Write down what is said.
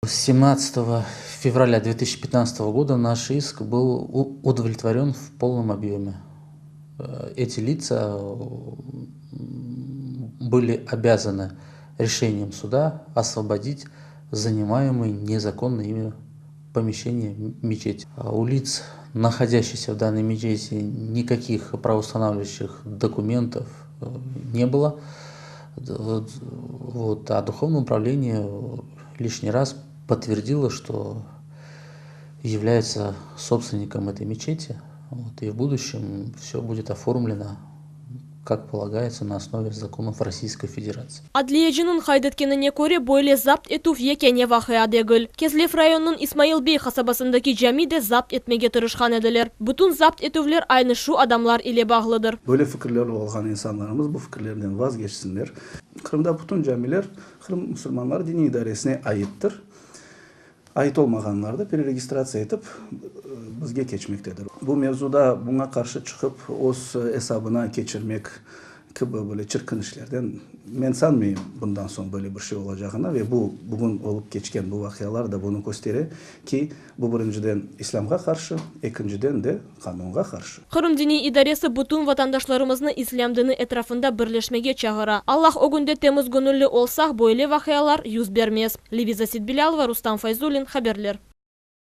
17 февраля 2015 года наш иск был удовлетворен в полном объеме. Эти лица были обязаны решением суда освободить занимаемые незаконно ими помещения мечети. У лиц, находящихся в данной мечети, никаких правоустанавливающих документов не было. А духовное управление лишний раз подтвердило, что является собственником этой мечети. И в будущем все будет оформлено, как полагается, на основе законов Российской Федерации. Adliyecinin kaydetkeniне көре бойле zapt etuf yekene vahıya degil. Kezlef rayonunun İsmail Bey kasabasındaki cami de zapt etmege tırışkan ediler. Bütün zapt etuvler aynı şu adamlar ile bağlıdır. Böyle fikirlerle olan insanlarımız bu fikirlerinden vazgeçsinler. Kırım'da bütün camiler Kırım Müslümanları Dini İdaresi'ne aittir. Ait olmaganlar da preregistrasiya etip bizge geçmektedir. Bu mevzuda buna karşı çıkıp öz hesabına geçirmek böyle çirkin işlerden men sanmayayım bundan sonra böyle bir şey olacağına ve bugün olup geçken bu vakalar da bunu gösterir ki bu birinciden İslam'a karşı, ikinciden de kanunga karşı. Kırım Dini İdaresi bütün vatandaşlarımızın İslam dini etrafında birleşmege çağıra. Allah o günde temiz gönüllü olsak böyle vakalar yüz vermez. Liviza Sidbilalova, Rustam Fayzulin, haberler.